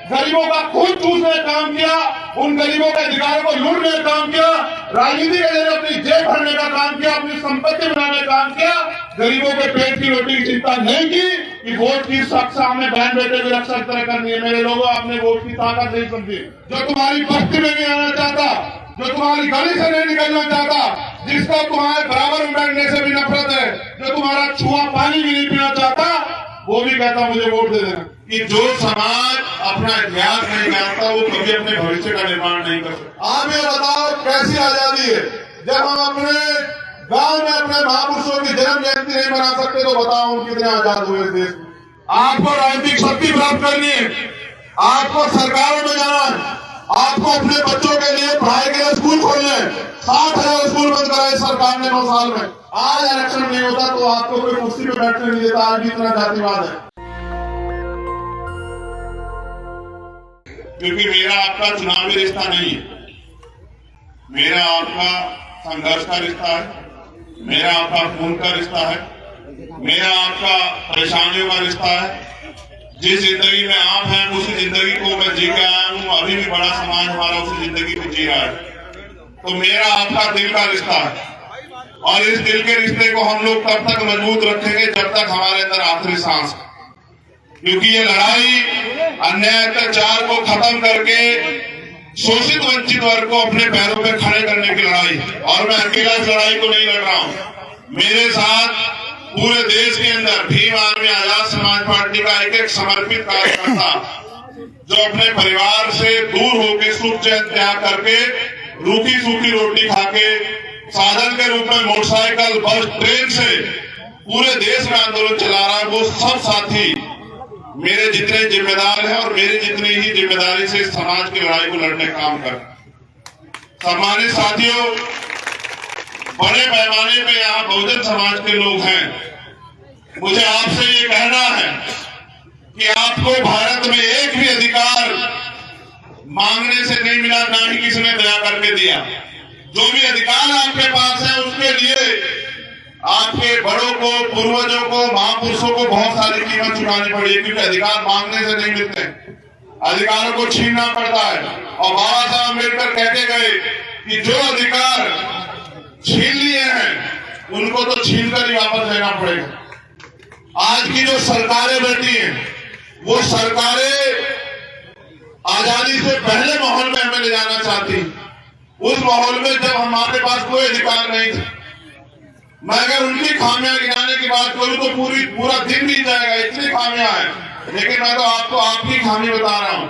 गरीबों का खून चूसने का काम किया, उन गरीबों के अधिकारों को लूटने का काम किया, राजनीति के जरिए अपनी जेब भरने का काम किया, अपनी संपत्ति बनाने का काम किया। गरीबों के पेट की रोटी की चिंता नहीं की कि वोट की सामने बहन बेटे की रक्षा तरह करनी है। मेरे लोगों, आपने वोट की ताकत नहीं समझी। जो तुम्हारी बस्ती में नहीं आना चाहता, जो तुम्हारी गली से नहीं निकलना चाहता, जिसको तुम्हारे बराबर में बैठने से भी नफरत है, जो तुम्हारा छुआ पानी भी नहीं पीना चाहता, वो भी कहता मुझे वोट दे देना। कि जो समाज अपना इतिहास नहीं जानता वो कभी अपने भविष्य का निर्माण नहीं कर सकता। आप ये बताओ कैसी आजादी है जब हम अपने गांव में अपने महापुरुषों की जन्म जयंती नहीं मना सकते, तो बताओ हम कितने आजाद हुए देश में। आपको राजनीतिक शक्ति प्राप्त करनी है, आपको सरकारों में जाना है, आपको अपने बच्चों के लिए पढ़ाई के लिए स्कूल खोलने 60,000 स्कूल बंद कराए सरकार ने 9 साल में। आज इलेक्शन नहीं होता तो आपको कोई कुर्सी पे बैठने नहीं देता। आज भी इतना जातिवाद है। क्योंकि मेरा आपका चुनावी रिश्ता नहीं है, मेरा आपका संघर्ष का रिश्ता है, मेरा आपका खून का रिश्ता है, मेरा आपका परेशानियों का रिश्ता है। जिस जिंदगी में आप हैं उसी जिंदगी को मैं जी के आया हूँ। अभी भी बड़ा समाज हमारा उसी जिंदगी को जी रहा है। तो मेरा आपका दिल का रिश्ता है और इस दिल के रिश्ते को हम लोग तब तक मजबूत रखेंगे जब तक हमारे अंदर आखिरी सांस है। क्योंकि ये लड़ाई अन्याय अत्याचार को खत्म करके शोषित वंचित वर्ग को अपने पैरों पे खड़े करने की लड़ाई है। और मैं अकेला इस लड़ाई को नहीं लड़ रहा हूँ। मेरे साथ पूरे देश के अंदर भीम आर्मी आजाद समाज पार्टी का एक समर्पित कार्यकर्ता जो अपने परिवार से दूर होकर सुख चैन त्याग करके रूखी सूखी रोटी खाके साधन के रूप में मोटरसाइकिल बस ट्रेन से पूरे देश में आंदोलन चला रहा है, वो सब साथी मेरे जितने जिम्मेदार हैं और मेरी जितनी ही जिम्मेदारी से समाज की लड़ाई को लड़ने का काम कर। सम्मानित साथियों, बड़े पैमाने पे यहाँ बहुजन समाज के लोग हैं। मुझे आपसे ये कहना है कि आपको भारत में एक भी अधिकार मांगने से नहीं मिला, ना ही किसी ने दया करके दिया। जो भी अधिकार आपके पास है उसके लिए आपके बड़ों को, पूर्वजों को, महापुरुषों को बहुत सारी कीमत चुकानी पड़ी है। क्योंकि अधिकार मांगने से नहीं मिलते, अधिकारों को छीनना पड़ता है। और बाबा साहब अम्बेडकर कहते गए कि जो अधिकार छीन लिए हैं उनको तो छीन कर ही वापस लेना पड़ेगा। आज की जो सरकारें बैठी हैं वो सरकारें आजादी से पहले माहौल में हमें ले जाना चाहती। उस माहौल में जब हमारे पास कोई अधिकार नहीं था। मैं अगर उनकी खामियां गिनाने की बात करूं तो पूरा दिन बीत जाएगा, इतनी खामियां हैं। लेकिन मैं तो आपको आपकी खामी बता रहा हूं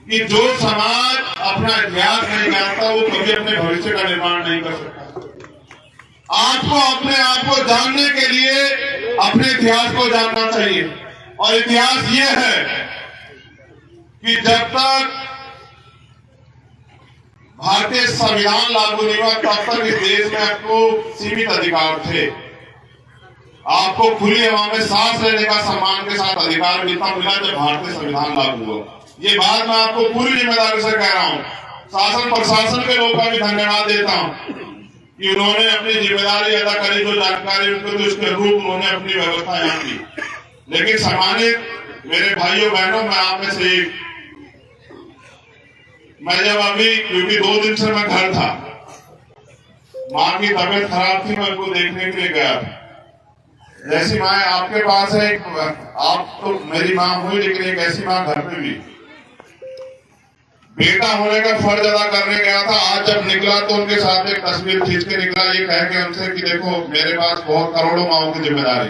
कि जो समाज अपना इतिहास नहीं जानता वो कभी अपने भविष्य का निर्माण नहीं कर सकता। आपको अपने आप को जानने के लिए अपने इतिहास को जानना चाहिए। और इतिहास ये है कि जब तक भारतीय संविधान लागू नहीं हुआ तब तक इस देश में आपको सीमित अधिकार थे। आपको खुली हवा में सांस लेने का सम्मान के साथ अधिकार मिलता मिला जब भारतीय संविधान लागू हुआ। ये बात मैं आपको पूरी जिम्मेदारी से कह रहा हूँ। शासन प्रशासन के लोगों का भी धन्यवाद देता हूँ कि उन्होंने अपनी जिम्मेदारी अदा करी, जो जानकारी उनको तो उसके अनुरूप उन्होंने अपनी व्यवस्था यहाँ की। लेकिन सम्मानित मेरे भाइयों बहनों, मैं आप में से मैं जब अभी, क्योंकि 2 दिन से मैं घर था, माँ की तबीयत खराब थी, मैं उनको देखने के लिए गया। जैसी माँ आपके पास है, आप तो मेरी माँ हुई, लेकिन एक ऐसी माँ घर में भी बेटा होने का फर्ज अदा करने गया था। आज जब निकला तो उनके साथ एक तस्वीर खींच के निकला, ये कह के उनसे कि देखो मेरे पास बहुत करोड़ों माओं की जिम्मेदारी,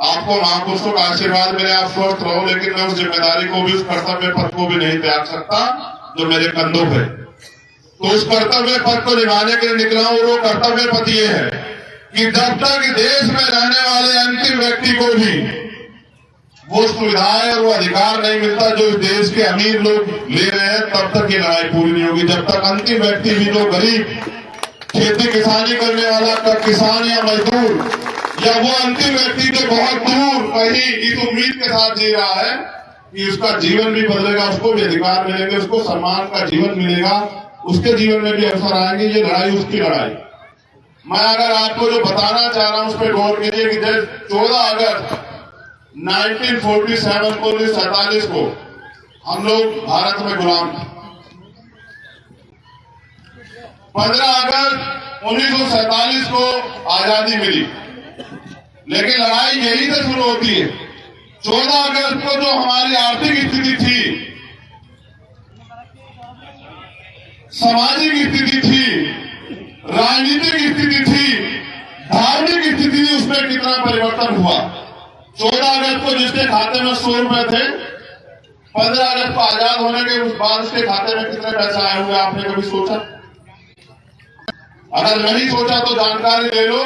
आपको महापुरुषों का आशीर्वाद मिले, आप स्वस्थ रहो, लेकिन मैं उस जिम्मेदारी को भी, उस कर्तव्य पथ को भी नहीं त्याग सकता जो मेरे कंधों पे। तो उस कर्तव्य पथ को निभाने के लिए निकला हूं। वो कर्तव्य पथ ये है कि जब तक देश में रहने वाले अंतिम व्यक्ति को भी वो सुविधाएं और वो अधिकार नहीं मिलता जो इस देश के अमीर लोग ले रहे हैं, तब तक ये लड़ाई पूरी नहीं होगी। जब तक अंतिम व्यक्ति भी, जो गरीब खेती किसानी करने वाला किसान या मजदूर, या वो अंतिम व्यक्ति जो बहुत दूर कहीं इस उम्मीद के साथ जी रहा है कि उसका जीवन भी बदलेगा, उसको भी अधिकार मिलेंगे, उसको सम्मान का जीवन मिलेगा, उसके जीवन में भी अवसर आएंगे, ये लड़ाई उसकी लड़ाई। मैं अगर आपको जो बताना चाह रहा हूं उस पर गौर कीजिए कि 14 अगस्त 1947 को 1947 को हम लोग भारत में गुलाम थे। 15 अगस्त 1947 को आजादी मिली, लेकिन लड़ाई यही से शुरू होती है। 14 अगस्त को जो हमारी आर्थिक स्थिति थी, सामाजिक स्थिति थी, राजनीतिक स्थिति थी, धार्मिक स्थिति थी, उसमें कितना परिवर्तन हुआ। 14 अगस्त को जिसके खाते में 100 रुपए थे, 15 अगस्त को आजाद होने के बाद उसके खाते में कितने पैसे आए होंगे, आपने कभी सोचा? अगर नहीं सोचा तो जानकारी ले लो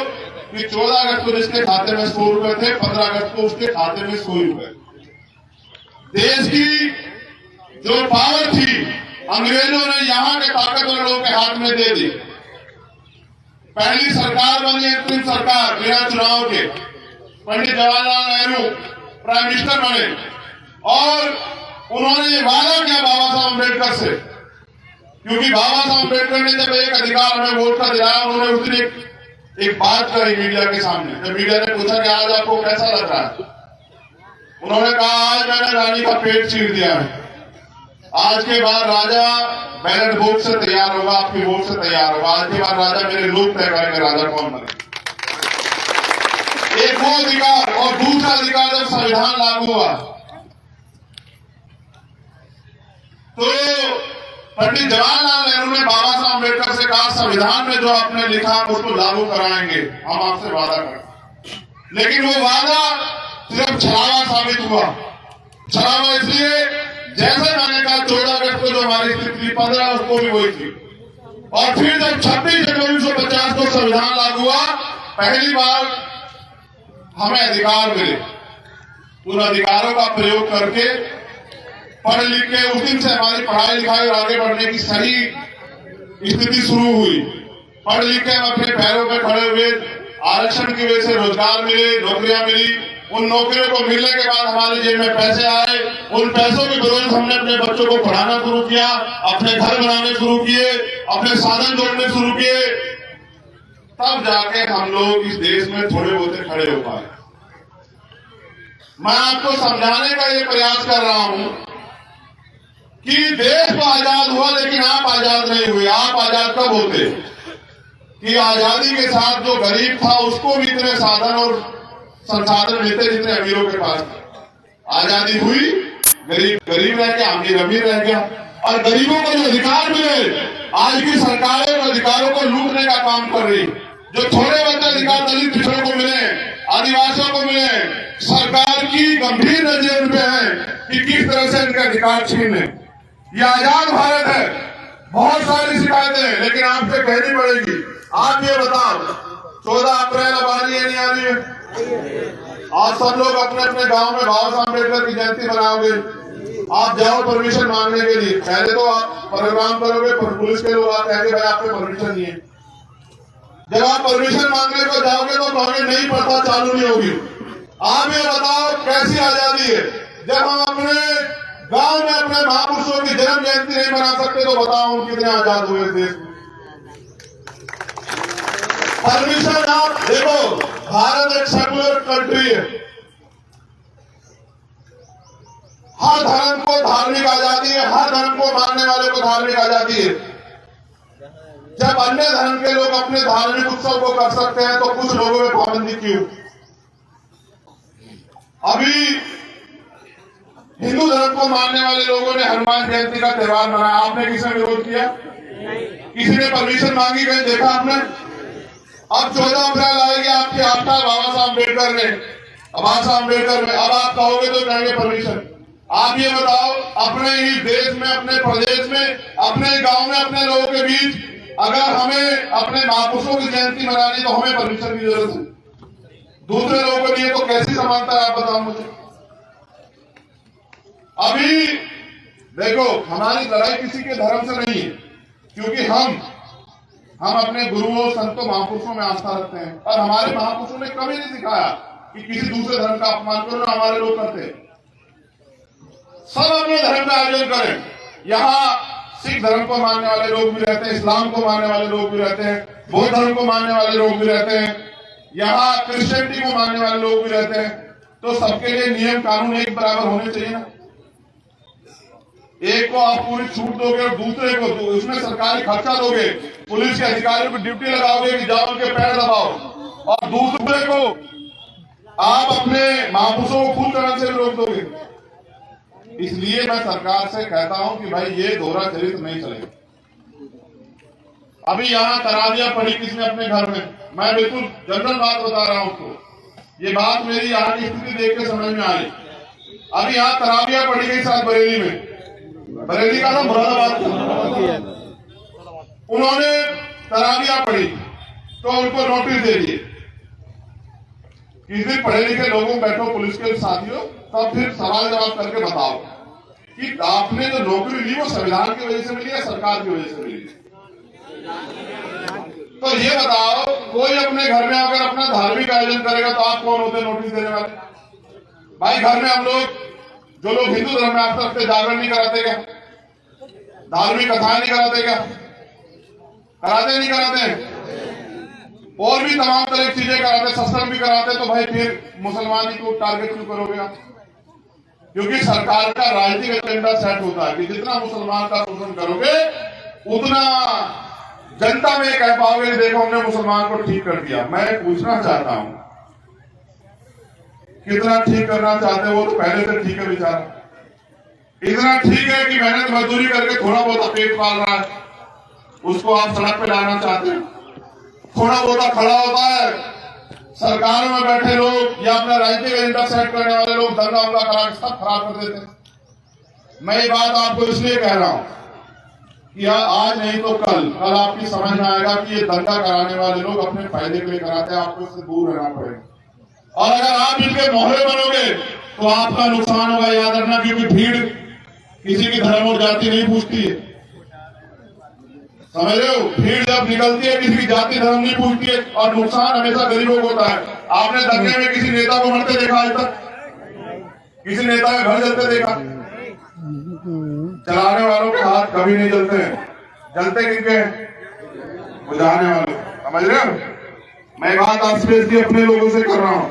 कि 14 अगस्त को जिसके खाते में 100 रुपए थे, 15 अगस्त को उसके खाते में 100 रुपए। देश की जो पावर थी अंग्रेजों ने यहां के ताकतवर लोगों के हाथ में दे दी। पहली सरकार बनी अंतरिम सरकार बिना चुनाव के, पंडित जवाहरलाल नेहरू प्राइम मिनिस्टर बने और उन्होंने वादा किया बाबा साहब अम्बेडकर से, क्योंकि बाबा साहब अम्बेडकर ने जब एक अधिकार हमें वोट का दिलाया, उन्होंने उस दिन एक बात कही मीडिया के सामने। जब मीडिया ने पूछा कि आज आपको कैसा लग रहा है, उन्होंने कहा आज मैंने रानी का पेट चीर दिया है, आज के बाद राजा बैलेट वोट से तैयार होगा, आपकी वोट से तैयार होगा, आज के बाद राजा मेरे लोग तय करेंगे राजा कौन बने। एक वो अधिकार, और दूसरा अधिकार जब संविधान लागू हुआ तो पंडित जवाहरलाल नेहरू ने बाबा साहब अम्बेडकर से कहा संविधान में जो आपने लिखा उसको लागू कराएंगे, हम आपसे वादा करें। लेकिन वो वादा सिर्फ छलावा साबित हुआ। छलावा इसलिए, जैसे मैंने कहा 14 अगस्त को जो हमारी स्थिति थी, 15 अगस्त को भी वही थी। और फिर जब 26 जनवरी 1950 को संविधान लागू हुआ, पहली बार हमें अधिकार मिले। उन अधिकारों का प्रयोग करके पढ़ लिख के उस दिन से हमारी पढ़ाई लिखाई और आगे बढ़ने की सही स्थिति शुरू हुई। पढ़ लिख के हम अपने पैरों पर खड़े हुए, आरक्षण की वजह से रोजगार मिले, नौकरियां मिली। उन नौकरियों को मिलने के बाद हमारे जेब में पैसे आए, उन पैसों की बदौलत हमने अपने बच्चों को पढ़ाना शुरू किया, अपने घर बनाने शुरू किए, अपने साधन जोड़ने शुरू किए। तब जाके हम लोग इस देश में थोड़े बहुत खड़े हो पाए। मैं आपको समझाने का ये प्रयास कर रहा हूं कि देश तो आजाद हुआ, लेकिन आप आजाद नहीं हुए। आप आजाद कब होते कि आजादी के साथ जो गरीब था उसको भी इतने साधन और संसाधन मिलते जितने अमीरों के पास थे। आजादी हुई, गरीब गरीब रह गया, अमीर अमीर रह गया। और गरीबों को जो अधिकार मिले, आज की सरकारें उन अधिकारों को लूटने का काम कर रही। जो थोड़े बहुत अधिकार दलित पिछड़ों को मिले, आदिवासियों को मिले, सरकार की गंभीर नजर उन पे है कि किस तरह से इनके अधिकार छीने। ये आजाद भारत है, बहुत सारी शिकायतें, लेकिन आपसे कहनी पड़ेगी। आप ये बताओ 14 अप्रैल अब आ रही है, नहीं आ रही है? आज सब लोग अपने अपने गांव में बाबा साहब अम्बेडकर की जयंती मनाओगे। आप जाओ परमिशन मांगने के लिए, पहले तो आप प्रोग्राम करोगे, पुलिस के लोग आप कहेंगे भाई आपको परमिशन नहीं है। जब आप परमिशन मांगने को जाओगे तो कहोगे नहीं, प्रथा चालू नहीं होगी। आप ये बताओ कैसी आजादी है जब हम अपने गांव में अपने महापुरुषों की जन्म जयंती नहीं मना सकते, तो बताओ हम कितने आजाद हुए देश में। परमिशन, आप देखो भारत एक सेकुलर कंट्री है, हर धर्म को धार्मिक आजादी है, हर धर्म को मानने वाले को धार्मिक आजादी है। जब अन्य धर्म के लोग अपने धार्मिक उत्सव को कर सकते हैं तो कुछ लोगों में पाबंदी क्यों? अभी हिंदू धर्म को मानने वाले लोगों ने हनुमान जयंती का त्योहार मनाया, आपने किसने विरोध किया? किसी ने परमिशन मांगी? कहीं देखा आपने? अब 14 अप्रैल आएगी, आपकी आस्था बाबा साहब अम्बेडकर ने, बाबा साहब अम्बेडकर में, अब आप कहोगे तो कहेंगे परमिशन। आप ये बताओ, अपने ही देश में, अपने प्रदेश में, अपने गांव में, अपने लोगों के बीच अगर हमें अपने महापुरुषों की जयंती मनानी तो हमें परमिशन की जरूरत है, दूसरे लोगों को नहीं, तो कैसी समानता है आप बताओ मुझे। अभी देखो, हमारी लड़ाई किसी के धर्म से नहीं है, क्योंकि हम अपने गुरुओं, संतों, महापुरुषों में आस्था रखते हैं। और हमारे महापुरुषों ने कभी नहीं सिखाया कि किसी दूसरे धर्म का अपमान करो, ना हमारे लोग करते हैं। सब अपने धर्म का आयोजन करें। यहाँ सिख धर्म को मानने वाले लोग भी रहते हैं, इस्लाम को मानने वाले लोग भी रहते हैं, बौद्ध धर्म को मानने वाले लोग भी रहते हैं, यहाँ क्रिश्चियनिटी को मानने वाले लोग भी रहते हैं। तो सबके लिए नियम कानून एक बराबर होने चाहिए ना। एक को आप पूरी छूट दोगे और दूसरे को उसमें सरकारी खर्चा दोगे, पुलिस के अधिकारियों को ड्यूटी लगाओगे कि जाओ उनके पैर दबाओ, और दूसरे को आप अपने महापुरुषों को खून करने से रोक दोगे। इसलिए मैं सरकार से कहता हूं कि भाई ये दोहरा चरित्र नहीं चलेगा। अभी यहाँ तरावियां पड़ी किसने अपने घर में, मैं बिल्कुल जनरल बात बता रहा हूं उसको, ये बात मेरी यहाँ की स्थिति देख के समझ में आई। अभी यहाँ तरावियां पड़ी गई साथ बरेली में, बरेली का नाम मुरादाबाद, उन्होंने तरावियां पड़ी तो उनको नोटिस दे दिए। किस दिन पढ़े लिखे लोगों बैठो पुलिस के साथियों, तब फिर सवाल जवाब करके बताओ कि आपने जो नौकरी ली वो संविधान की वजह से मिली या सरकार की वजह से मिली। तो ये बताओ, कोई अपने घर में अगर अपना धार्मिक आयोजन करेगा तो आप कौन होते नोटिस देने वाले? भाई घर में हम लोग जो लोग हिंदू धर्म में आप रखते जागरण नहीं कराते क्या? धार्मिक कथाएं नहीं कराते क्या? कराते नहीं कराते? और भी तमाम तरह की चीजें कराते, सत्संग भी कराते, तो भाई फिर मुसलमानी को टारगेट क्यों करोगे आप? क्योंकि सरकार का राजनीतिक एजेंडा सेट होता है कि जितना मुसलमान का शोषण करोगे उतना जनता में कह पाओगे देखो हमने मुसलमान को ठीक कर दिया। मैं पूछना चाहता हूं कितना ठीक करना चाहते हो? तो पहले से ठीक है बेचारा, इतना ठीक है कि मेहनत मजदूरी करके थोड़ा बहुत पेट पाल रहा है, उसको आप सड़क पे लाना चाहते हैं? थोड़ा बहुत खड़ा होता है, सरकारों में बैठे लोग या अपना राजनीतिक एजेंडा सेट करने वाले लोग दंगा उंगा करा सब खराब कर देते हैं। मैं ये बात आपको इसलिए कह रहा हूं कि आज नहीं तो कल आपकी समझ में आएगा कि ये दंगा कराने वाले लोग अपने फायदे के लिए कराते हैं, आपको इससे दूर रहना पड़ेगा। और अगर आप इनके मोहरे बनोगे तो आपका नुकसान होगा, याद रखना, क्योंकि भीड़ किसी की धर्म और जाति नहीं पूछती है, समझ रहे हो? भीड़ जब निकलती है किसी की जाति धर्म नहीं पूछती है, और नुकसान हमेशा गरीबों को होता है। आपने दंगे में किसी नेता को मरते देखा आज तक? किसी नेता का घर जलते देखा? चलाने वालों के हाथ कभी नहीं जलते हैं, जलते किनके हैं? बुझाने वालों। समझ रहे हो? मैं बात आपसे अपने लोगों से कर रहा हूं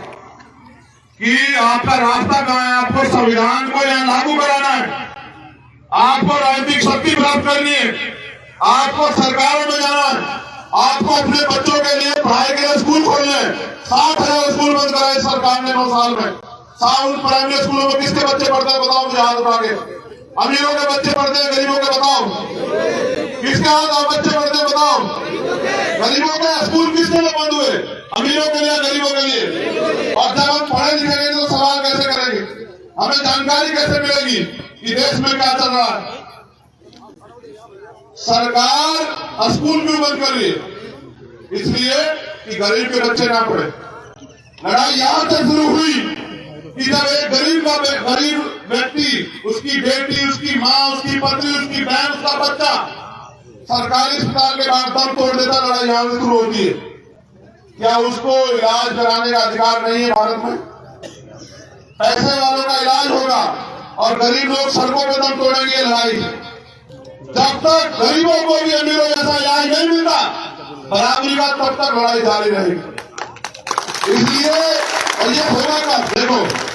कि आपका रास्ता कहां है? आपको संविधान को यहां लागू कराना है, आपको राजनीतिक शक्ति प्राप्त करनी है, आपको सरकारों में जाना है, आपको अपने बच्चों के लिए पढ़ाई के लिए स्कूल खोलने हैं। 60,000 स्कूल बंद कराए सरकार ने 9 साल में। साउंड प्राइमरी स्कूलों में किसके बच्चे पढ़ते हैं बताओ मुझे हाथ उठा के? अमीरों के बच्चे पढ़ते हैं, गरीबों के बताओ? किसके हाथ बच्चे पढ़ते हैं बताओ? गरीबों के स्कूल किसके लिए बंद हुए? अमीरों के लिए, गरीबों के लिए। और जब हम पढ़े लिखेंगे तो सवाल कैसे करेंगे? हमें जानकारी कैसे मिलेगी कि देश में क्या चल रहा है? सरकार स्कूल क्यों बंद कर रही है? इसलिए कि गरीब के बच्चे ना पढ़े। लड़ाई यहां से शुरू हुई कि जब एक गरीब व्यक्ति, उसकी बेटी, उसकी माँ, उसकी पत्नी, उसकी बहन, उसका बच्चा सरकारी अस्पताल के बाद दम तोड़ देता, लड़ाई यहां से शुरू होती है। क्या उसको इलाज कराने का अधिकार नहीं है भारत में? पैसे वालों का इलाज होगा और गरीब लोग सड़कों पे दम तोड़ेंगे। लड़ाई जब तक गरीबों को भी अमीरों जैसा इलाज नहीं मिलता बराबरी का, तब तक लड़ाई जारी रहेगी। इसलिए और ये होगा क्या? देखो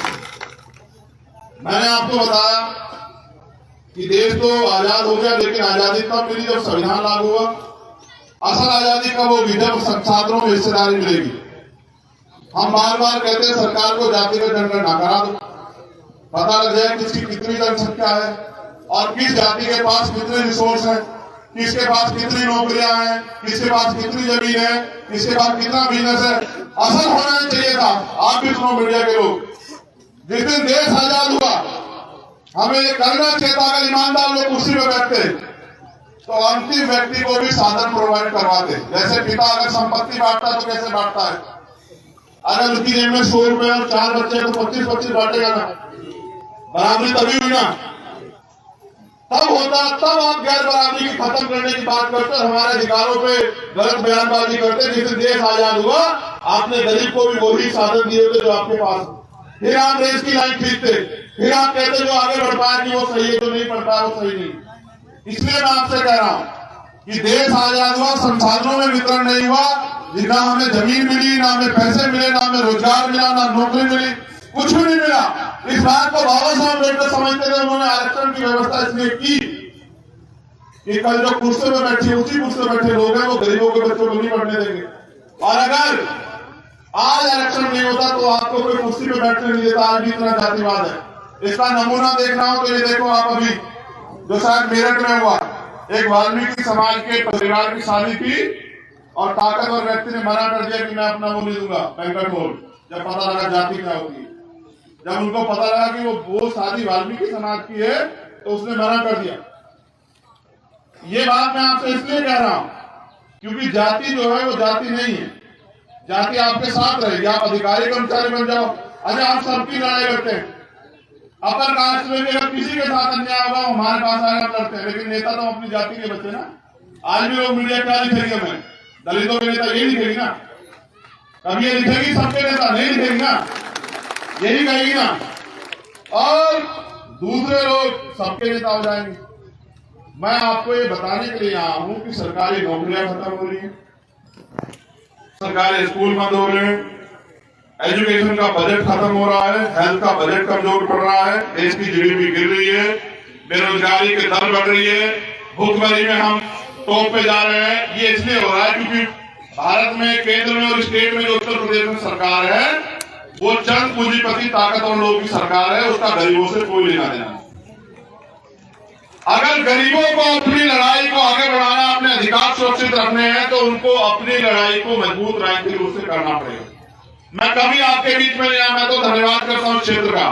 मैंने आपको बताया कि देश तो आजाद हो गया, लेकिन आजादी तब मिली जब संविधान लागू हुआ। असल आजादी कब होगी? जब छात्रों में हिस्सेदारी मिलेगी। हम बार बार कहते हैं सरकार को जातिगत जनगणना करा दो, पता लग जाए किसकी कितनी जनसंख्या है और किस जाति के पास कितने रिसोर्स हैं, किसके पास कितनी नौकरियां हैं, किसके पास कितनी जमीन है, किसके पास कितना बिजनेस है। असल होना चाहिए था। आप भी सुनो मीडिया के लोग, जिस दिन देश आजाद हुआ हमें करना चाहिए था, अगर ईमानदार लोग कुर्सी में बैठते तो अंतिम व्यक्ति को भी साधन प्रोवाइड करवाते। जैसे पिता अगर संपत्ति बांटता है तो कैसे बांटता है? अगर उसकी जेब में 100 रुपए और 4 बच्चे तो 25-25 बांटेगा ना, बराबरी तभी हुई ना। तब होता, तब आप गैर बराबरी की खत्म करने की बात करते और हमारे अधिकारों पे गलत बयानबाजी करते। जिस देश आजाद हुआ आपने गरीब को भी वही साधन दिए थे जो आपके पास, फिर आप रेस की लाइन खींचते, फिर आप कहते जो आगे बढ़ पाया कि वो सही है, जो नहीं बढ़ पाया वो सही नहीं। इसलिए मैं आपसे कह रहा हूं कि देश आजाद हुआ, संसाधनों में वितरण नहीं हुआ, ना हमें जमीन मिली, ना हमें पैसे मिले, ना हमें रोजगार मिला, ना नौकरी मिली। कुछ भी नहीं मिला। इस बात को बाबा साहब अम्बेडकर समझते थे, उन्होंने आरक्षण की व्यवस्था इसलिए की कि कल जो कुर्सी में बैठे, उसी कुर्सी में बैठे लोग हैं, वो गरीबों के बच्चों को नहीं पढ़ने देंगे। और अगर आज आरक्षण नहीं होता तो आपको कोई कुर्सी पे बैठने नहीं देता। आज भी इतना जातिवाद है। इसका नमूना देखना हो तो ये देखो आप, अभी जो शायद मेरठ में हुआ, एक वाल्मीकि समाज के परिवार की शादी थी और ताकतवर व्यक्ति ने मना कर दिया कि मैं अपना वो नहीं दूंगा बैंकट हॉल। जब पता लगा जाति क्या होती है, जब उनको पता लगा कि वो शादी वाल्मीकि समाज की है, तो उसने मना कर दिया। ये बात मैं आपसे इसलिए कह रहा हूं क्योंकि जाति जो है वो जाति नहीं है। जाति आपके साथ रहेगी, आप अधिकारी कर्मचारी बन जाओ। अच्छा, आप सबकी लड़ाई लड़ते हैं, अपर कास्ट में भी अगर किसी के साथ अन्याय होगा हमारे पास आएगा, लड़ते हैं, लेकिन नेता तो अपनी जाति के बच्चे ना। आज भी लोग मीडिया क्या लिखेगी, हमें दलितों के नेता ये लिखेगी ना, कभी ये लिखेगी सबके नेता नहीं लिखेगी ना, यही कहेगी ना, और दूसरे लोग सबके नेता हो जाएंगे। मैं आपको ये बताने के लिए आया हूं कि सरकारी नौकरियां खत्म हो रही है, सरकारी स्कूल बंद हो रहे हैं, एजुकेशन का बजट खत्म हो रहा है, हेल्थ का बजट कमजोर पड़ रहा है, देश की जीडीपी गिर रही है, बेरोजगारी की दर बढ़ रही है, भुखमरी में हम टॉप पे जा रहे हैं। ये इसलिए हो रहा है क्योंकि भारत में केंद्र में और स्टेट में जो उत्तर प्रदेश में सरकार है वो चंद पूंजीपति ताकतवर लोगों की सरकार है, उसका गरीबों से कोई लेना देना। अगर गरीबों को अपनी लड़ाई को आगे बढ़ाना, अपने अधिकार सुरक्षित रखने हैं तो उनको अपनी लड़ाई को मजबूत राजनीतिक रूप से करना पड़ेगा। मैं कभी आपके बीच में नहीं आया, मैं तो धन्यवाद करता हूं क्षेत्र का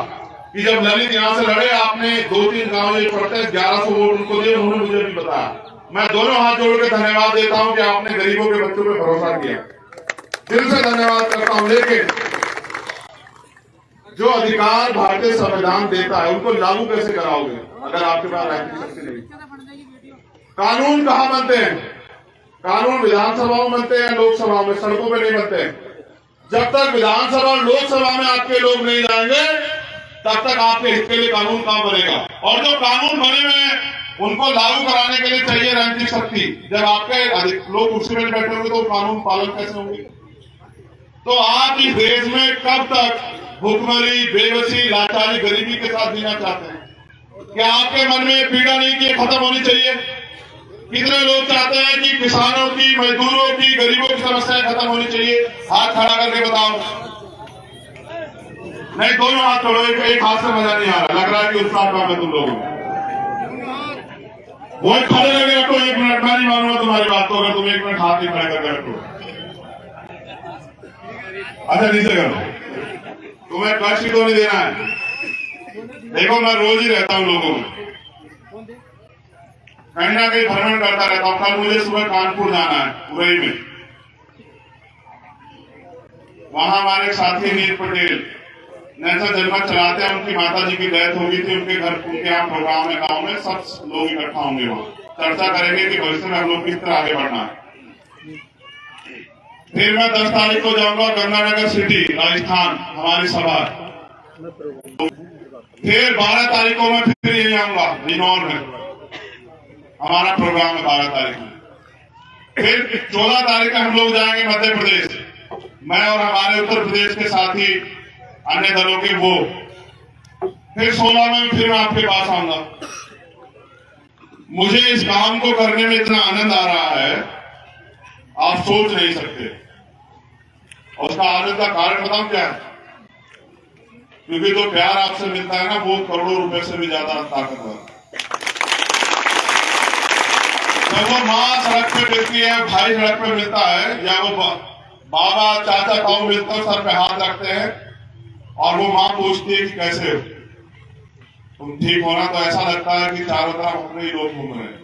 कि जब ललित यहां से लड़े, आपने 2-3 गांव ये पड़ते 1100 वोट उनको दिए, उन्होंने मुझे भी बताया। मैं दोनों हाथ जोड़ के धन्यवाद देता हूं कि आपने गरीबों के बच्चों पे भरोसा किया, दिल से धन्यवाद करता हूं। लेकिन जो अधिकार भारतीय संविधान देता है उनको लागू कैसे कराओगे अगर आपके पास राजनीतिक शक्ति नहीं? कानून कहां बनते हैं? कानून विधानसभाओं में बनते हैं, लोकसभा में, सड़कों पे नहीं बनते हैं। जब तक विधानसभा और लोकसभा में आपके लोग नहीं जाएंगे तब तक आपके हित के लिए कानून कहां बनेगा। और जो कानून बने हुए हैं उनको लागू कराने के लिए चाहिए राजनीतिक शक्ति। जब आपके लोग कुर्सी में बैठे होंगे तो कानून पालन कैसे होंगे? तो आप इस देश में कब तक भुखमरी, बेबसी, लाचारी, गरीबी के साथ जीना चाहते हैं? क्या आपके मन में पीड़ा नहीं कि खत्म होनी चाहिए? कितने लोग चाहते हैं कि किसानों की, मजदूरों की, गरीबों की समस्याएं खत्म होनी चाहिए? हाथ खड़ा करके बताओ। नहीं, दोनों हाथ छोड़ो, एक हाथ से मजा नहीं आ रहा, लग रहा है कि उत्साह कम है तुम लोगों में। वो खड़े लगे रखो 1 मिनट, मैं नहीं मानूंगा तुम्हारी बात को अगर तुम 1 मिनट हाथ नहीं खड़े करके रखो। अच्छा, नीचे करो, तुम्हें कष्ट तो नहीं देना है। देखो, मैं रोज ही रहता हूं लोगों में, कहीं ना कहीं भ्रमण करता रहता हूं। कल मुझे सुबह कानपुर जाना है, उरई में, वहां हमारे साथी नील पटेल नेशनल जनमत चलाते हैं, उनकी माता जी की डेथ हो गई थी, उनके घर, उनके यहाँ प्रोग्राम है गाँव में, सब लोग इकट्ठा होंगे, वहां चर्चा करेंगे कि भविष्य में हम लोग किस तरह आगे बढ़ना है। फिर मैं 10 तारीख को जाऊंगा गंगानगर सिटी, राजस्थान, हमारी सभा। फिर 12 तारीख को मैं फिर यही आऊंगा बिजनौर में, हमारा प्रोग्राम है 12 तारीख में। फिर 14 तारीख को हम लोग जाएंगे मध्य प्रदेश, मैं और हमारे उत्तर प्रदेश के साथी अन्य दलों के वो। फिर 16 में फिर मैं आपके पास आऊंगा। मुझे इस काम को करने में इतना आनंद आ रहा है आप सोच नहीं सकते। और उसका आनंद का कारण बताऊं क्या है? क्योंकि जो प्यार आपसे मिलता है ना, वो करोड़ों रुपए से भी ज्यादा ताकतवर। जब वो माँ सड़क पे मिलती है, भाई सड़क पे मिलता है, या वो बाबा, चाचा, ताऊ मिलते हैं, सर पे हाथ रखते हैं और वो माँ पूछती है कि कैसे हो तुम, ठीक होना? तो ऐसा लगता है कि चारों तरफ अपने ही लोग घूम रहे हैं।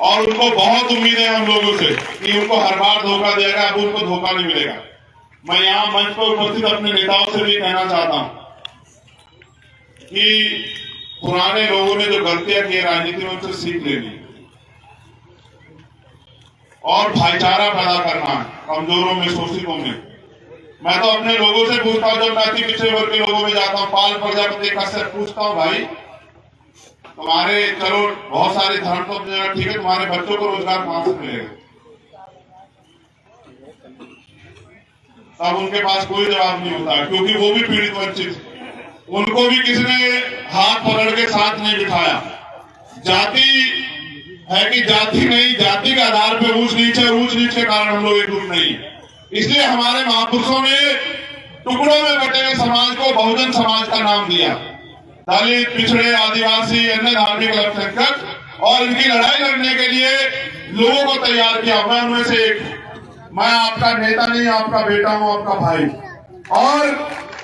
और उनको बहुत उम्मीद है हम लोगों से कि उनको हर बार धोखा देगा, अब उनको धोखा नहीं मिलेगा। मैं यहाँ मंच पर उपस्थित अपने नेताओं से भी कहना चाहता हूँ कि पुराने लोगों ने जो गलतियां की राजनीति में, उनसे सीख लेनी और भाईचारा पैदा करना है कमजोरों में, शोषितों में। मैं तो अपने लोगों से पूछता हूँ, जब मैं अति पिछड़े वर्ग के लोगों में जाता हूँ, पाल प्रजापति से पूछता हूँ, भाई तुम्हारे, चलो बहुत सारे धर्म तो ठीक है, तुम्हारे बच्चों को रोजगार कहां से मिलेगा? तब उनके पास कोई जवाब नहीं होता है, क्योंकि वो भी पीड़ित वंचित, उनको भी किसी ने हाथ पकड़ के साथ नहीं बिठाया। जाति है कि जाति नहीं, जाति के आधार पे ऊंच नीच है, ऊंच नीच के कारण हम लोग एकजुट नहीं। इसलिए हमारे महापुरुषों ने टुकड़ों में बटे हुए समाज को बहुजन समाज का नाम दिया। दलित, पिछड़े, आदिवासी, अन्य धार्मिक अल्पसंख्यक, और इनकी लड़ाई लड़ने के लिए लोगों को तैयार किया। मैं उनमें से एक, मैं आपका नेता नहीं, आपका बेटा हूं, आपका भाई, और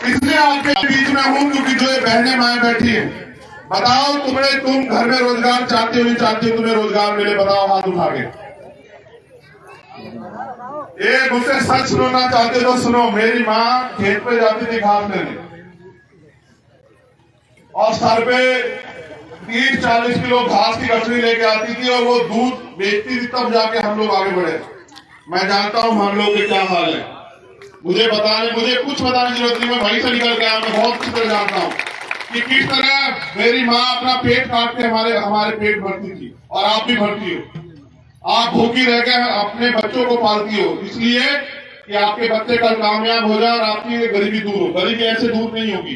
इसलिए आपके बीच में हूं क्योंकि जो ये बहनें माए बैठी हैं, बताओ तुम घर में रोजगार चाहते हो नहीं चाहते हो, तुम्हें रोजगार मिले, बताओ हाथ उठा के। ये मुझसे सच सुनना चाहते तो सुनो, मेरी माँ खेत पे जाती थी घास लेने और सर पे 30-40 किलो घास की गठरी लेके आती थी और वो दूध बेचती थी, तब जाके हम लोग आगे बढ़े। मैं जानता हूं हम लोग के क्या हाल है, मुझे कुछ बताने की जरूरत नहीं, मैं वहीं से निकल के आया, मैं बहुत अच्छी तरह जानता हूं कि किस तरह मेरी माँ अपना पेट काट के हमारे पेट भरती थी, और आप भी भरती हो। आप भूखी रह के अपने बच्चों को पालती हो, इसलिए कि आपके बच्चे कल कामयाब हो जाए और आपकी गरीबी दूर हो। गरीबी ऐसे दूर नहीं होगी,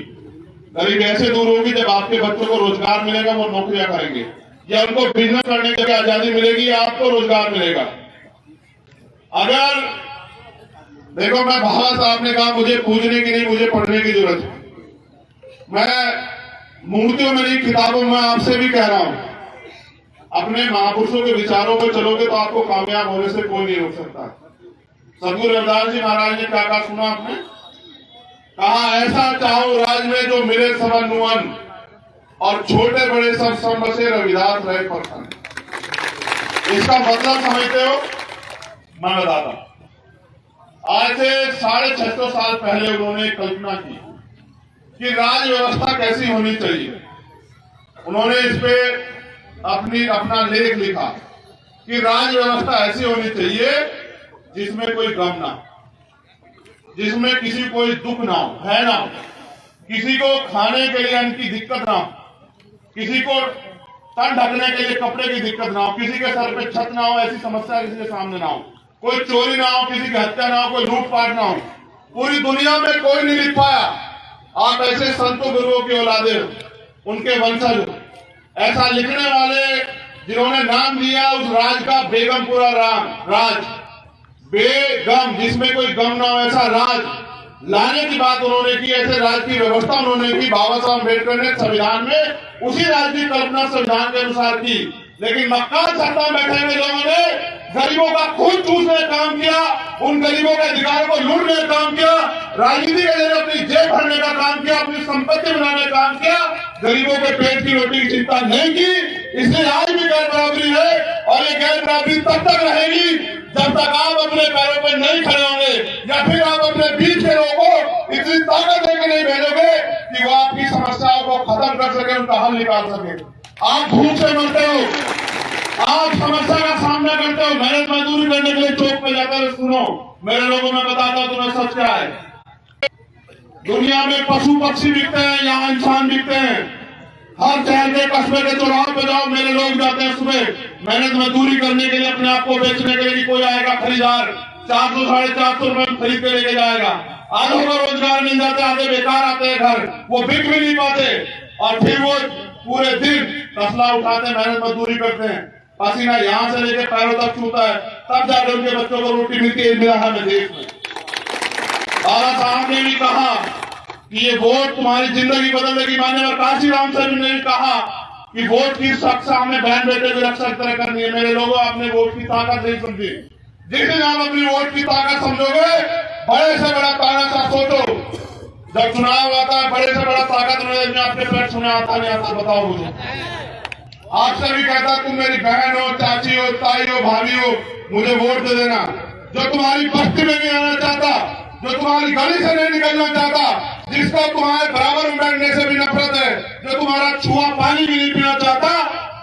गरीबी ऐसे दूर होगी जब आपके बच्चों को रोजगार मिलेगा, वो नौकरियां करेंगे, या उनको बिजनेस करने की आजादी मिलेगी, या आपको रोजगार मिलेगा। अगर देखो, मैं बाबा साहब ने कहा मुझे पूजने की नहीं, मुझे पढ़ने की जरूरत है। मैं मूर्तियों में नहीं, किताबों में आपसे भी कह रहा हूं, अपने महापुरुषों के विचारों पर चलोगे तो आपको कामयाब होने से कोई नहीं रोक सकता। सदगुरु रविदास जी महाराज ने क्या कहा सुना आपने? कहा, ऐसा चाहो राज में जो मिले सब अनुवन, और छोटे बड़े सब समझे रविदास रहे प्रसन्न। इसका मतलब समझते हो? मैं बताता हूं। आज से 650 साल पहले उन्होंने कल्पना की कि राज व्यवस्था कैसी होनी चाहिए। उन्होंने इस पे अपना लेख लिखा कि राज व्यवस्था ऐसी होनी चाहिए जिसमें कोई गम ना, जिसमें किसी कोई दुख ना हो, है ना, किसी को खाने के लिए अन्न की दिक्कत ना हो, किसी को तन ढकने के लिए कपड़े की दिक्कत ना हो, किसी के सर पे छत ना हो, ऐसी समस्या किसी के सामने ना हो, कोई चोरी ना हो, किसी की हत्या ना हो, कोई लूटपाट ना हो। पूरी दुनिया में कोई नहीं लिख पाया। आप ऐसे संतों गुरुओं की औलादे हो, उनके वंशज हो। ऐसा लिखने वाले जिन्होंने नाम दिया उस राज का बेगमपुरा राज, बेगम, जिसमें कोई गम ना हो, ऐसा राज लाने की बात उन्होंने की। ऐसे राज की व्यवस्था उन्होंने की। बाबा साहब अम्बेडकर ने संविधान में उसी राज की कल्पना संविधान के अनुसार की। लेकिन मक्का सत्ता में बैठे हुए लोगों ने गरीबों का खून चूसने का काम किया, उन गरीबों के अधिकारों को लूटने का काम किया, राजनीति के जरिए अपनी जेब भरने का काम किया, अपनी संपत्ति बनाने का काम किया, गरीबों के पेट की रोटी की चिंता नहीं की। इसलिए आज भी गैर बराबरी है, और ये गैर बराबरी तब तक रहेगी जब तक आप अपने पैरों पर नहीं खड़े होंगे, या फिर आप अपने बीच के लोगों को इतनी ताकत देकर नहीं भेजोगे कि वो आपकी समस्याओं को खत्म कर सके, उनका हल निकाल सके। आप भूख से मरते हो, आप समस्या का सामना करते हो, मेहनत मजदूरी करने के लिए चौक पे जाकर सुनो, मेरे लोगों में बताता हूं तुम्हें सच क्या है। दुनिया में पशु पक्षी बिकते हैं, यहाँ इंसान बिकते हैं। हर शहर के कस्बे के चौराहे पे जाओ, मेरे लोग जाते हैं सुबह मेहनत मजदूरी करने के लिए, अपने आप को बेचने के लिए कि कोई आएगा खरीदार 400-450 रुपए में खरीद के लेके जाएगा। आधों को रोजगार मिल जाते, आधे बेकार आते हैं घर, वो बिक भी नहीं पाते, और फिर वो पूरे दिन तसला उठाते, मेहनत मजदूरी करते हैं, पसीना यहाँ से लेके पैरों तक छूता है, तब जाकर उनके बच्चों को रोटी मिलती है। मिला है देश में। बाबा साहब ने भी कहा कि ये वोट तुम्हारी जिंदगी बदल देगी। माननीय काशीराम साहब ने भी कहा कि वोट की रक्षा हमें बहन बेटे की रक्षा की तरह करनी है। मेरे लोगों, आपने वोट की ताकत नहीं समझी। जिस दिन आप अपनी वोट की ताकत समझोगे, बड़े से बड़ा तानाशाह सोचो। जब चुनाव आता है, बड़े से बड़ा ताकत में आपके पेट सुना आता नहीं आता, बताओ मुझे। आपसे भी कहता, तुम मेरी बहन हो, चाची हो, ताई हो, भाभी हो, मुझे वोट दे देना। जो तुम्हारी बस्ती में नहीं आना चाहता, जो तुम्हारी गली से नहीं निकलना चाहता, जिसको तुम्हारे बराबर में बैठने से भी नफरत है, जो तुम्हारा छुआ पानी भी नहीं पीना चाहता,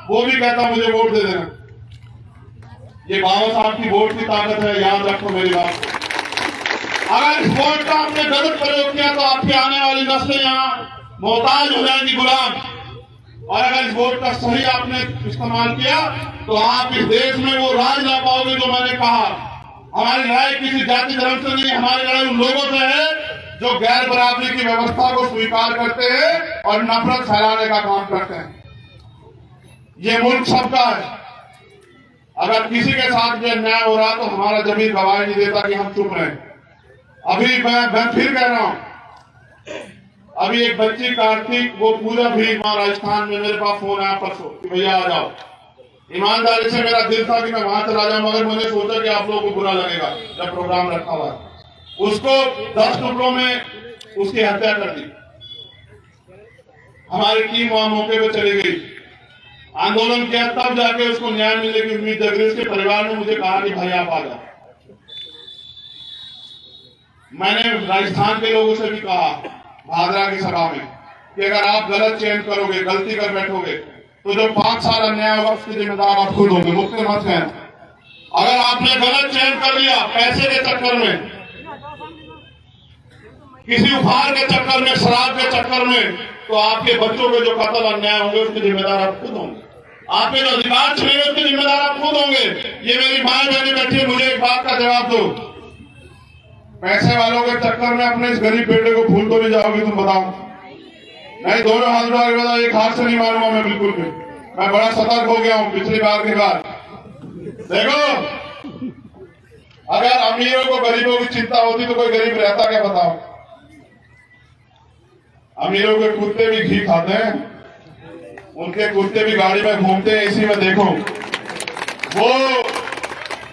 वो भी कहता मुझे वोट दे देना। ये बाबा साहब की वोट की ताकत है, याद रखो मेरी बात। अगर इस वोट का आपने गलत प्रयोग किया तो आपकी आने वाली नस्लें यहाँ मोहताज हो जाएंगी, गुलाम। और अगर इस वोट का सही आपने इस्तेमाल किया तो आप इस देश में वो राज ला पाओगे जो मैंने कहा। हमारी लड़ाई किसी जाति धर्म से नहीं, हमारी लड़ाई उन लोगों से है जो गैर बराबरी की व्यवस्था को स्वीकार करते हैं और नफरत फैलाने का काम करते हैं। ये मुल्क सबका है। अगर किसी के साथ भी अन्याय हो रहा तो हमारा जमीन गवाही नहीं देता कि हम चुप रहें। अभी मैं फिर कह रहा हूं, अभी एक बच्ची कार्तिक वो पूजा भी वहां राजस्थान में, मेरे पास फोन आया परसों कि भैया आ जाओ। ईमानदारी से मेरा दिल था कि मैं वहां चला जाऊं, मगर मैंने सोचा कि आप लोगों को बुरा लगेगा जब प्रोग्राम रखा हुआ है। उसको 10 टुकड़ों में उसकी हत्या कर दी। हमारी टीम वहां मौके पे चली गई, आंदोलन किया, तब जाके उसको न्याय मिलने की उम्मीद जग रही। उसके परिवार ने मुझे कहा कि भाई आप आ जाओ। मैंने राजस्थान के लोगों से भी कहा भादरा की सभा में कि अगर आप गलत चयन करोगे, गलती कर बैठोगे तो जो 5 साल अन्याय होगा उसके जिम्मेदार आप खुद होंगे, मुझसे मत कहना। अगर आपने गलत चयन कर लिया पैसे के चक्कर में, किसी उपहार के चक्कर में, शराब के चक्कर में, तो आपके बच्चों के जो कत्ल अन्याय होंगे उसके जिम्मेदार आप खुद होंगे। आपके जो अधिकार छीने उसके जिम्मेदार आप खुद होंगे। ये मेरी मां बहनी बैठी है, मुझे एक बात का जवाब दो, पैसे वालों के चक्कर में अपने इस गरीब बेटे को भूल तो नहीं जाओगे तुम? बताओ। नहीं, दोनों हाथ उठा के बताओ, एक हाथ से नहीं मारूंगा मैं बिल्कुल भी। मैं बड़ा सतर्क हो गया हूं पिछली बार के बाद। देखो, अगर अमीरों को गरीबों की चिंता होती तो कोई गरीब रहता क्या? बताओ। अमीरों के कुत्ते भी घी खाते हैं, उनके कुत्ते भी गाड़ी में घूमते हैं इसी में। देखो, वो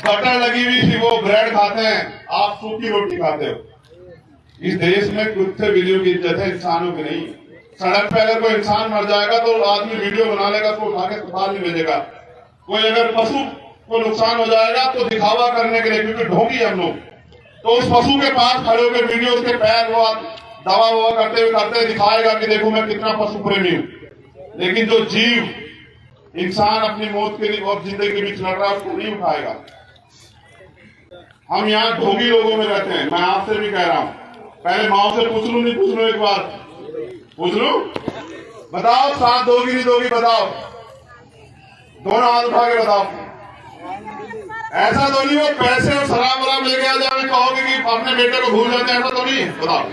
बटर लगी हुई थी, वो ब्रेड खाते हैं, आप सूखी रोटी खाते हो। इस देश में कुत्ते बिल्लियों की इज्जत है, इंसानों की नहीं। सड़क पे अगर कोई इंसान मर जाएगा तो आदमी वीडियो बना लेगा, उसको उठा के अस्पताल में भेजेगा। कोई अगर पशु को नुकसान हो जाएगा तो दिखावा करने के लिए, क्योंकि ढोंगी हम लोग, तो उस पशु के पास खड़े होकर वीडियो, उसके पैर वो दवा ववा करते हुए दिखाएगा कि देखो मैं कितना पशु प्रेमी हूं। लेकिन जो जीव, इंसान अपनी मौत के लिए और जिंदगी के बीच लड़ रहा है उसको नहीं उठाएगा। हम यहाँ ढोंगी लोगों में रहते हैं। मैं आपसे भी कह रहा हूं, पहले माओ से पूछ लू, नहीं पूछ लू? एक बार पूछ लू, बताओ, साथ दोगी नहीं दोगी? बताओ, दोनों हाथ उठा के बताओ। ऐसा तो नहीं वो पैसे और शराब वराब लेके आ जाओगे, कहोगे कि अपने बेटे को भूल जाते हैं, ऐसा तो नहीं है? बताओ।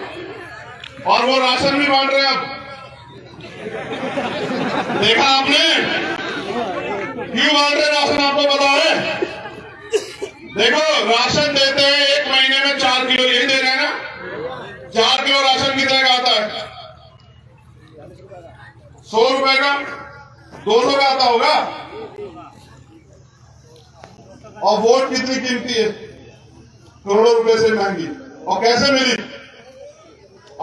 और वो राशन भी बांट रहे हैं। अब देखा आपने क्यों बांट रहे राशन? आपको पता है? देखो, राशन देते हैं 1 महीने में 4 किलो, यही दे रहे हैं ना? 4 किलो राशन कितने का आता है? 100 रुपए का, 200 का आता होगा। और वोट कितनी कीमती है? करोड़ों रुपए से महंगी। और कैसे मिली?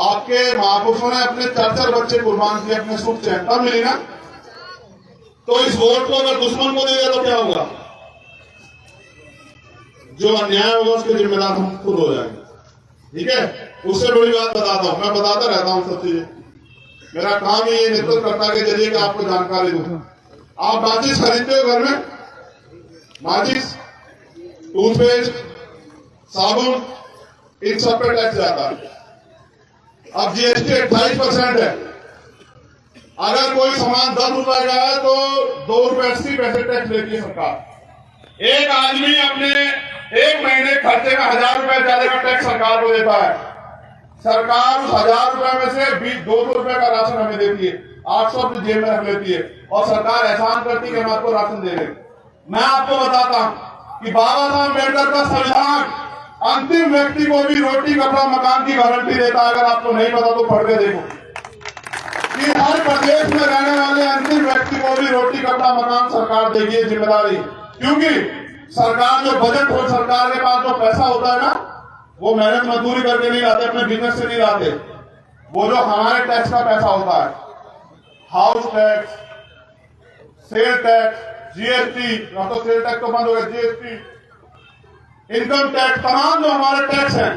आपके महापुरुषों ने अपने 4 बच्चे कुर्बान किए अपने सुख से, तब मिली ना। तो इस वोट को अगर दुश्मन को दे तो क्या होगा? जो अन्याय होगा उसके जिम्मेदार हम खुद हो जाएंगे। ठीक है, उससे बड़ी बात बताता हूं, मैं बताता रहता हूं सब चीजें। मेरा काम ही ये नेतृत्वकर्ता के जरिए कि आपको जानकारी दूं। आप माचिस खरीदते हो घर में? माचिस, टूथपेस्ट, साबुन, इन सब पे टैक्स जाता है। अब जीएसटी 28% है। अगर कोई सामान 10 रुपए का है तो 2 रुपए 80 पैसे टैक्स लेती है सरकार। एक आदमी अपने 1 महीने खर्चे में 1000 रुपए ज्यादा का टैक्स सरकार को देता है। सरकार उस 1000 रुपए में से 200 रुपए का राशन हमें देती है, 800 अपनी जेब में रख लेती है, और सरकार एहसान करती है कि हम आपको राशन दे रहे। मैं आपको बताता हूं कि बाबा साहब अम्बेडकर का संविधान अंतिम व्यक्ति को भी रोटी, कपड़ा, मकान की गारंटी देता है। अगर आपको नहीं पता तो पढ़ के देखो कि हर प्रदेश में रहने वाले अंतिम व्यक्ति को भी रोटी, कपड़ा, मकान सरकार देगी। जिम्मेदारी, क्योंकि सरकार जो बजट हो, सरकार के पास जो पैसा होता है ना, वो मेहनत मजदूरी करके नहीं लाते, अपने बिजनेस से नहीं लाते। वो जो हमारे टैक्स का पैसा होता है, house tax, sale tax, GST, तो सेल टैक्स तो बंद हो गया, जीएसटी, इनकम टैक्स, तमाम जो हमारे टैक्स हैं,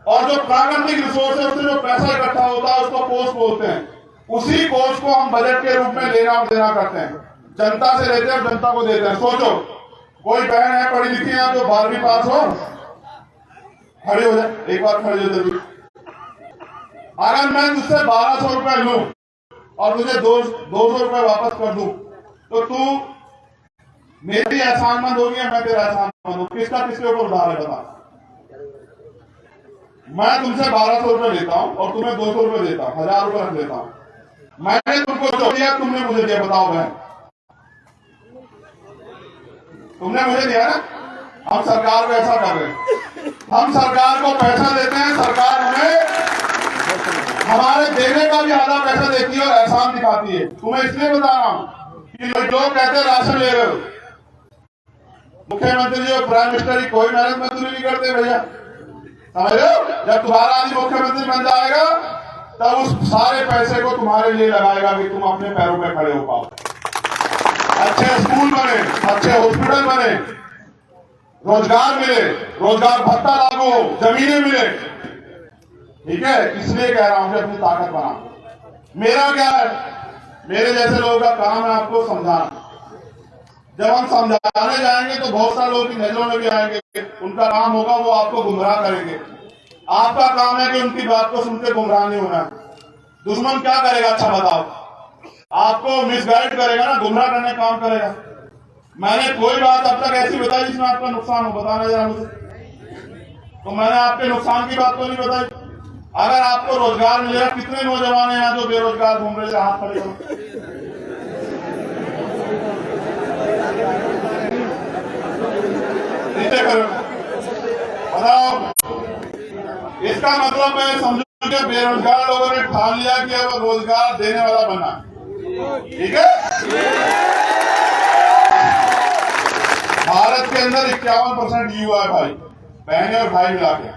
और जो प्राकृतिक रिसोर्स है उससे जो पैसा इकट्ठा होता है उसको कोष बोलते हैं। उसी कोष को हम बजट के रूप में लेना और देना करते हैं, जनता से लेते हैं और जनता को देते हैं। सोचो, कोई बहन है पढ़ी लिखी है जो 12वीं पास हो, खड़े हो जाए, एक बार खड़े हो जरूर। अगर मैं तुझसे 1200 रुपए लूं और तुझे 200 रुपए वापस कर दूं, तो तू मेरी एहसानमंद होगी या मैं तेरा एहसानमंद हूं? किसका किसके ऊपर उधार है बता। मैं तुमसे 1200 रुपए लेता हूं और तुम्हें 200 रुपए देता हूं, 1000 रुपए रख देता हूं। मैंने तुमको जो दिया तुमने मुझे दिया, बताओ बहन, तुमने मुझे दिया ना। हम सरकार को ऐसा कर रहे हैं, हम सरकार को पैसा देते हैं, सरकार हमें हमारे देने का भी आधा पैसा देती है और एहसान दिखाती है। तुम्हें इसलिए बता रहा हूं कि लोग कहते हैं राशन ले रहे हो, मुख्यमंत्री जी और प्राइम मिनिस्टर की कोई मेहनत मजदूरी नहीं करते भैया, समझ रहे हो? जब तुम्हारा आदमी मुख्यमंत्री बन जाएगा तब उस सारे पैसे को तुम्हारे लिए लगाएगा कि तुम अपने पैरों पे खड़े हो पाओ, अच्छे स्कूल बने, अच्छे हॉस्पिटल बने, रोजगार मिले, रोजगार भत्ता लागू हो, जमीनें मिले। ठीक है, इसलिए कह रहा हूं कि अपनी ताकत बना। मेरा क्या है, मेरे जैसे लोगों का काम है आपको समझाना। जब हम समझाने जाएंगे तो बहुत सारे लोग की नजरों में भी आएंगे, उनका काम होगा वो आपको गुमराह करेंगे। आपका काम है कि उनकी बात को सुनकर गुमराह नहीं होना। दुश्मन क्या करेगा अच्छा बताओ? आपको मिसगाइड करेगा ना, गुमराह करने काम करेगा। मैंने कोई बात अब तक ऐसी बताई जिसमें आपका नुकसान हो? बताना जरा मुझे। तो मैंने आपके नुकसान की बात तो नहीं बताई। अगर आपको रोजगार मिलेगा, कितने नौजवान हैं यहाँ जो बेरोजगार घूम रहे हैं? हाथ खड़े करो। नीचे करो, बताओ। इसका मतलब मैं समझू कि बेरोजगार लोगों ने ठान लिया कि अब रोजगार देने वाला बना। ठीक है, भारत के अंदर 51% युवा है भाई, बहनें और भाई मिला के,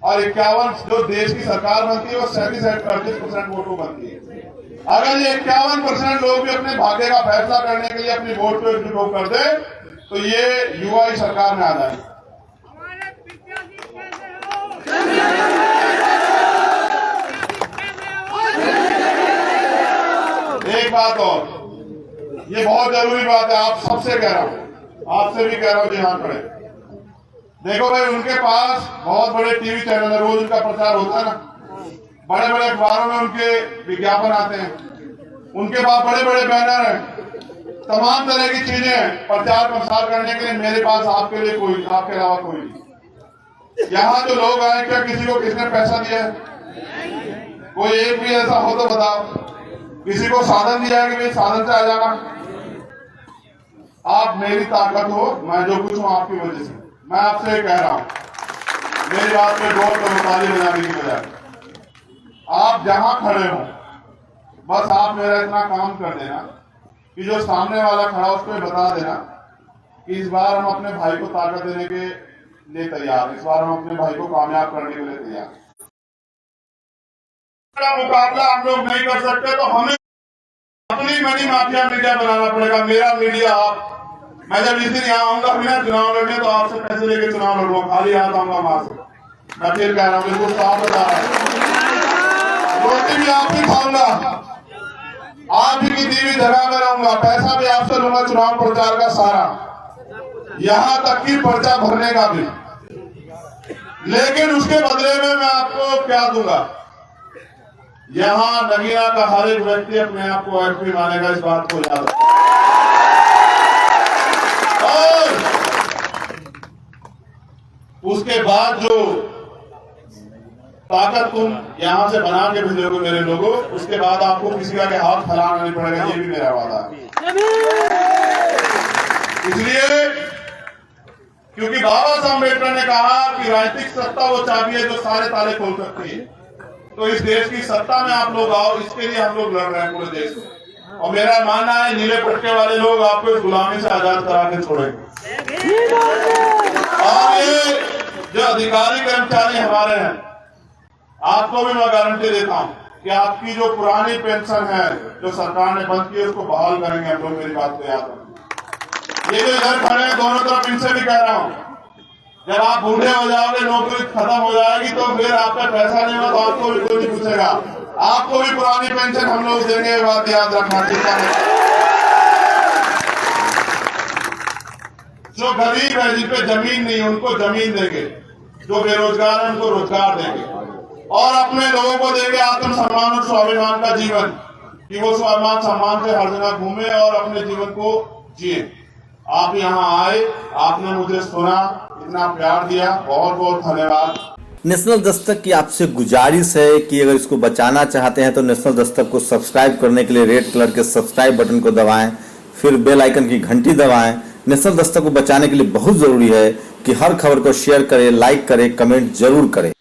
और 51 जो देश की सरकार बनती है वो 37-38% वोटों बनती है। अगर ये 51% लोग भी अपने भाग्य का फैसला करने के लिए अपनी वोट को एकजुट कर दे तो ये युवा ही सरकार में आ जाए। एक बात और, ये बहुत जरूरी बात है, आप सबसे कह रहा हूं, आपसे भी कह रहा हूं, ध्यान पड़े। देखो भाई, उनके पास बहुत बड़े टीवी चैनल है, रोज उनका प्रचार होता है ना, बड़े बड़े अखबारों में उनके विज्ञापन आते हैं, उनके पास बड़े बड़े बैनर हैं, तमाम तरह की चीजें प्रचार प्रसार करने के लिए। मेरे पास आपके लिए कोई, आपके अलावा कोई नहीं। यहाँ जो लोग आए, क्या किसी को किसने पैसा दिया है? कोई एक भी ऐसा हो तो बताओ। किसी को साधन दिया है कि भाई साधन से आ जाना? आप मेरी ताकत हो, मैं जो कुछ हूं आपकी वजह से। मैं आपसे कह रहा हूं, मेरी बात पे गौर करो, ताली बजाने की बजाय आप जहां खड़े हो बस आप मेरा इतना काम कर देना कि जो सामने वाला खड़ा उसको बता देना कि इस बार हम अपने भाई को ताकत देने के लिए तैयार, इस बार हम अपने भाई को कामयाब करने के लिए तैयार। मुकाबला हम लोग नहीं कर सकते तो हमें अपनी मनी माफिया मीडिया बनाना पड़ेगा। मेरा मीडिया आप, मैं जब इस दिन यहाँ आऊंगा बिना चुनाव लड़ने तो आपसे पैसे लेके चुनाव लड़ूंगा, खाली हाथ आऊंगा वहां से। मैं फिर कह रहा हूँ, बिल्कुल साफ बता रहा हूँ, रोटी भी आप ही खाऊंगा, आप ही की दी हुई जगह में रहूंगा, पैसा भी आपसे लूंगा चुनाव प्रचार का सारा, यहां तक कि पर्चा भरने का भी। लेकिन उसके बदले में मैं आपको क्या दूंगा? यहां नगीना का हर एक व्यक्ति अपने आप को एमपी मानेगा, इस बात को याद रखो। और उसके बाद जो ताकत तुम यहां से बना के भेजोगे मेरे लोगों, उसके बाद आपको किसी का हाथ फैलाना नहीं पड़ेगा, ये भी मेरा वादा है। इसलिए क्योंकि बाबा साहब अम्बेडकर ने कहा कि राजनीतिक सत्ता वो चाबी है जो सारे ताले खोल सकती है, तो इस देश की सत्ता में आप लोग आओ, इसके लिए हम लोग लड़ रहे हैं पूरे देश में। और मेरा मानना है नीले पट्टे वाले लोग आपको इस गुलामी से आजाद करा के छोड़ेंगे। और ये जो अधिकारी कर्मचारी हमारे हैं, आपको भी मैं गारंटी देता हूं कि आपकी जो पुरानी पेंशन है जो सरकार ने बंद की है उसको बहाल करेंगे हम लोग, मेरी बात को याद रखें। ये जो इधर खड़े हैं दोनों तरफ, इनसे भी कह रहा हूं, जब आप बूढ़े हो जाओगे, नौकरी खत्म हो जाएगी, तो फिर आप पे पैसा नहीं होगा तो आपको भी कोई नहीं पूछेगा, आपको भी पुरानी पेंशन हम लोग देंगे, ये बात याद रखना। जो गरीब है, जिन पे जमीन नहीं, उनको जमीन देंगे, जो बेरोजगार है उनको रोजगार देंगे, और अपने लोगों को देंगे आत्मसम्मान और स्वाभिमान का जीवन, कि वो स्वाभिमान सम्मान से हर जगह घूमे और अपने जीवन को जिए। आप यहाँ आए, आपने मुझे सुना, इतना प्यार दिया, बहुत बहुत धन्यवाद। नेशनल दस्तक की आपसे गुजारिश है कि अगर इसको बचाना चाहते हैं तो नेशनल दस्तक को सब्सक्राइब करने के लिए रेड कलर के सब्सक्राइब बटन को दबाएं, फिर बेल आइकन की घंटी दबाएं। नेशनल दस्तक को बचाने के लिए बहुत जरूरी है कि हर खबर को शेयर करें, लाइक करें, कमेंट जरूर करें।